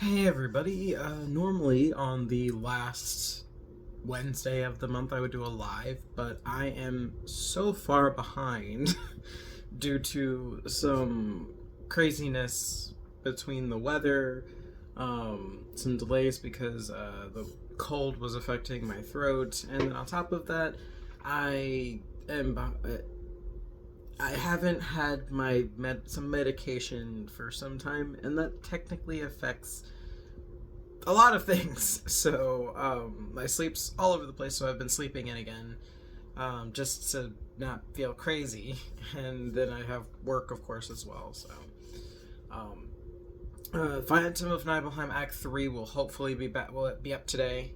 Hey everybody, normally on the last Wednesday of the month I would do a live, but I am so far behind due to some craziness between the weather, some delays because the cold was affecting my throat, and then on top of that, I am I haven't had some medication for some time, and that technically affects a lot of things. So my sleep's all over the place. So I've been sleeping in again, just to not feel crazy, and then I have work, of course, as well. So um, Phantom of Nibelheim Act 3 will hopefully be back. Will it be up today?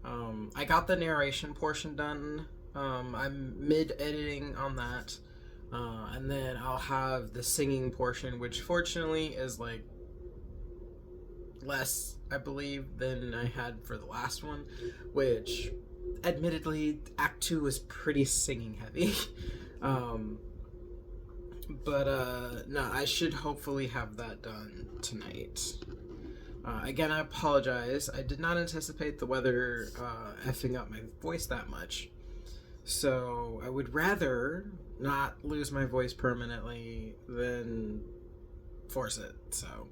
I got the narration portion done. I'm mid editing on that. And then I'll have the singing portion, which fortunately is like less, I believe, than I had for the last one, which admittedly Act 2 was pretty singing heavy. No, I should hopefully have that done tonight. Again, I apologize. I did not anticipate the weather effing up my voice that much. So I would rather not lose my voice permanently than force it. So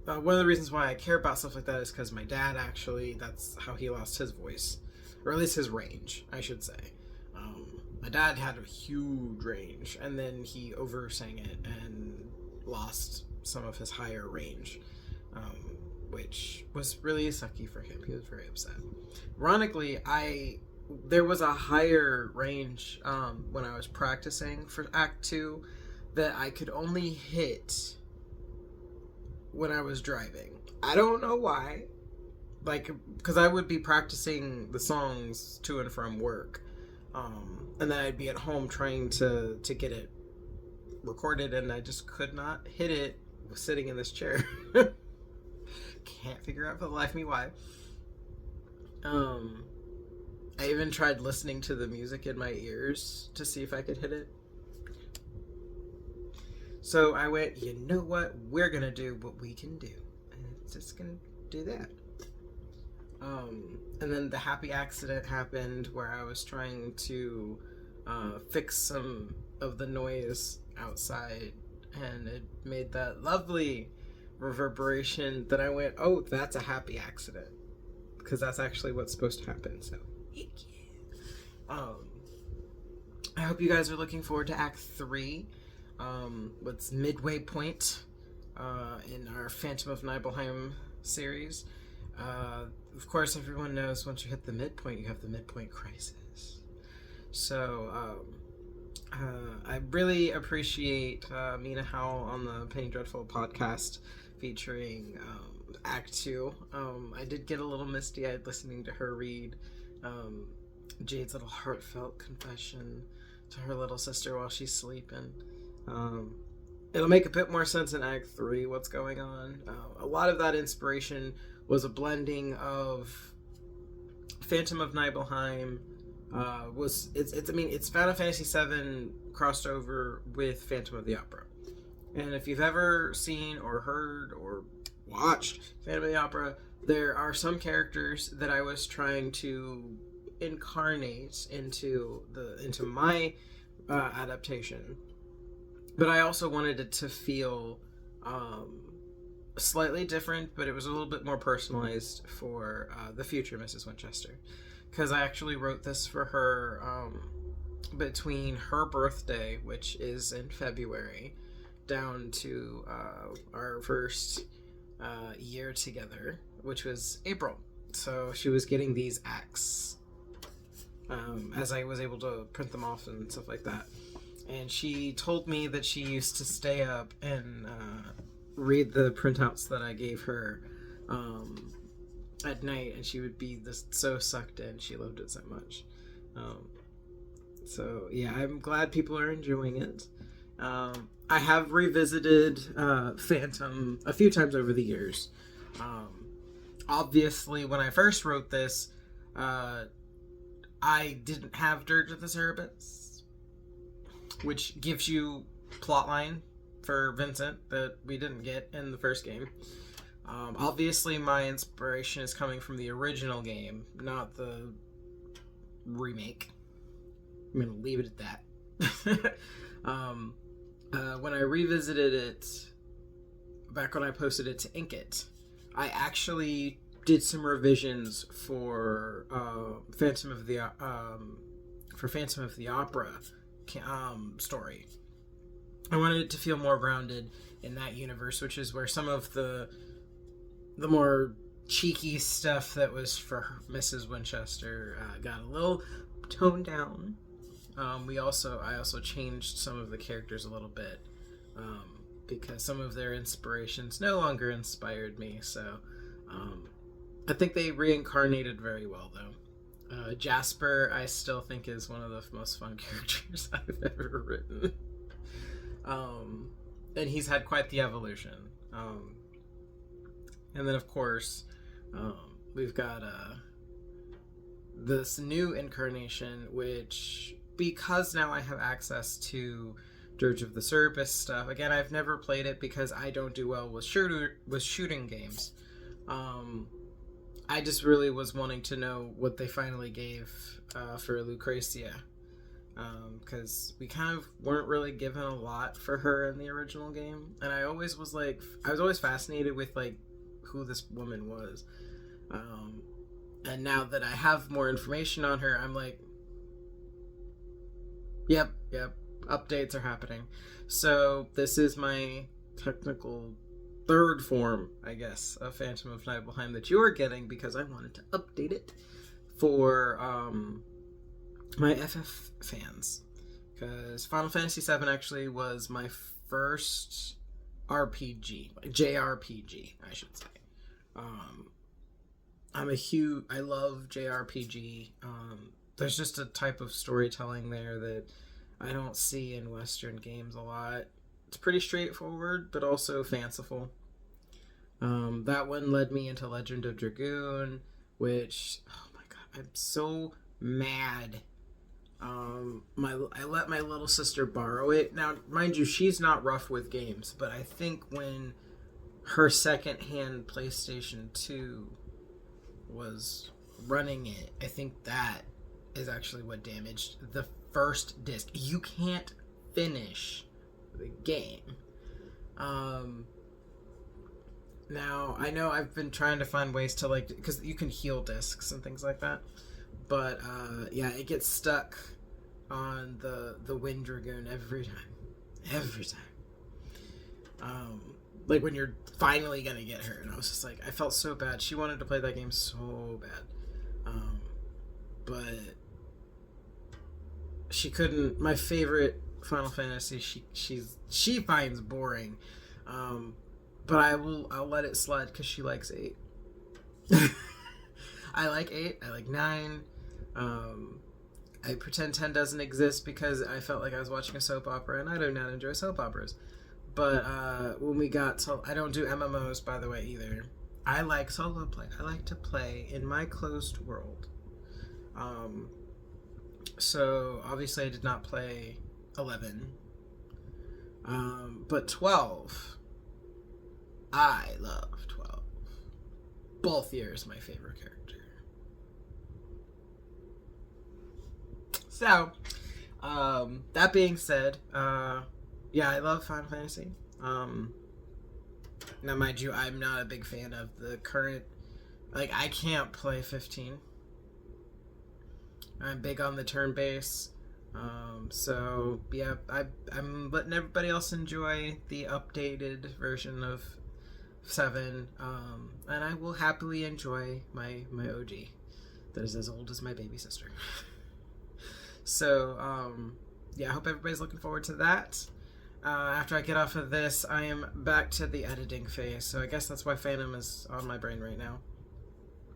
one of the reasons why I care about stuff like that is because my dad that's how he lost his voice, or at least his range, I should say. My dad had a huge range, and then he oversang it and lost some of his higher range, which was really sucky for him. He was very upset. Ironically, there was a higher range when I was practicing for Act 2 that I could only hit when I was driving. I don't know why. Because I would be practicing the songs to and from work. And then I'd be at home trying to get it recorded, and I just could not hit it sitting in this chair. Can't figure out for the life of me why. I even tried listening to the music in my ears to see if I could hit it. So I went, you know what? We're gonna do what we can do, and it's just gonna do that. And then the happy accident happened where I was trying to fix some of the noise outside, and it made that lovely reverberation that I went, oh, that's a happy accident, because that's actually what's supposed to happen. So I hope you guys are looking forward to Act 3. What's midway point in our Phantom of Nibelheim series. Of course, everyone knows once you hit the midpoint, you have the midpoint crisis. So I really appreciate Mina Howell on the Penny Dreadful podcast featuring Act 2. I did get a little misty-eyed listening to her read Jade's little heartfelt confession to her little sister while she's sleeping. It'll make a bit more sense in Act 3 what's going on. A lot of that inspiration was a blending of Phantom of Nibelheim. It's Final Fantasy VII crossed over with Phantom of the Opera. And if you've ever seen or heard or watched Phantom of the Opera, there are some characters that I was trying to incarnate into my adaptation. But I also wanted it to feel slightly different, but it was a little bit more personalized for the future Mrs. Winchester. Because I actually wrote this for her between her birthday, which is in February, down to our first year together, which was April. So she was getting these acts as I was able to print them off and stuff like that. And she told me that she used to stay up and read the printouts that I gave her at night, and she would be so sucked in. She loved it so much. So yeah, I'm glad people are enjoying it. I have revisited Phantom a few times over the years. Obviously, when I first wrote this, I didn't have Dirge of the Cerebits, which gives you plotline for Vincent that we didn't get in the first game. Obviously, my inspiration is coming from the original game, not the remake. I'm going to leave it at that. When I revisited it, back when I posted it to Inkit, I actually did some revisions for Phantom of the Opera story. I wanted it to feel more grounded in that universe, which is where some of the more cheeky stuff that was for Mrs. Winchester got a little toned down. I also changed some of the characters a little bit because some of their inspirations no longer inspired me. So I think they reincarnated very well, though. Jasper, I still think, is one of the most fun characters I've ever written. And he's had quite the evolution. And then, of course, we've got this new incarnation, which, because now I have access to Dirge of the Cerberus stuff, again, I've never played it because I don't do well with shooting games. I just really was wanting to know what they finally gave for Lucretia, because we kind of weren't really given a lot for her in the original game, and I was always fascinated with who this woman was, and now that I have more information on her, I'm like, yep, updates are happening. So this is my technical third form, I guess, of Phantom of Nibelheim that you're getting, because I wanted to update it for my FF fans, because Final Fantasy VII actually was my first RPG, JRPG, I should say. I love JRPG. There's just a type of storytelling there that I don't see in Western games a lot. It's pretty straightforward, but also fanciful. That one led me into Legend of Dragoon, which, oh my god, I'm so mad. I let my little sister borrow it. Now, mind you, she's not rough with games, but I think when her secondhand PlayStation 2 was running it, I think that is actually what damaged the first disc. You can't finish the game. Now, I know I've been trying to find ways to, because you can heal discs and things like that, but yeah, it gets stuck on the Wind Dragoon every time. When you're finally gonna get her, and I was just like, I felt so bad. She wanted to play that game so bad, but she couldn't. My favorite Final Fantasy, she finds boring, but I'll let it slide because she likes 8. I like 8. I like 9. I pretend 10 doesn't exist because I felt like I was watching a soap opera, and I do not enjoy soap operas. But when we got to, I don't do MMOs, by the way, either. I like solo play. I like to play in my closed world. So obviously I did not play 11. But 12. I love 12. Balthier is my favorite character. So, that being said, yeah, I love Final Fantasy. Now, mind you, I'm not a big fan of the current, I can't play 15. I'm big on the turn-based. So, yeah, I'm letting everybody else enjoy the updated version of 7, and I will happily enjoy my OG that is as old as my baby sister. So, yeah, I hope everybody's looking forward to that. After I get off of this, I am back to the editing phase, so I guess that's why Phantom is on my brain right now.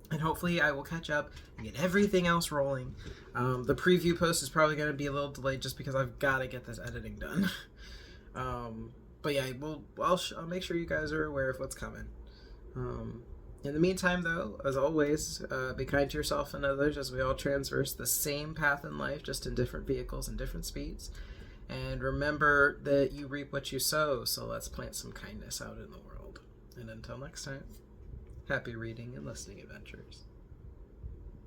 And hopefully I will catch up and get everything else rolling. The preview post is probably going to be a little delayed just because I've got to get this editing done. But yeah, I'll make sure you guys are aware of what's coming. In the meantime, though, as always, be kind to yourself and others as we all traverse the same path in life, just in different vehicles and different speeds. And remember that you reap what you sow, so let's plant some kindness out in the world. And until next time, happy reading and listening adventures.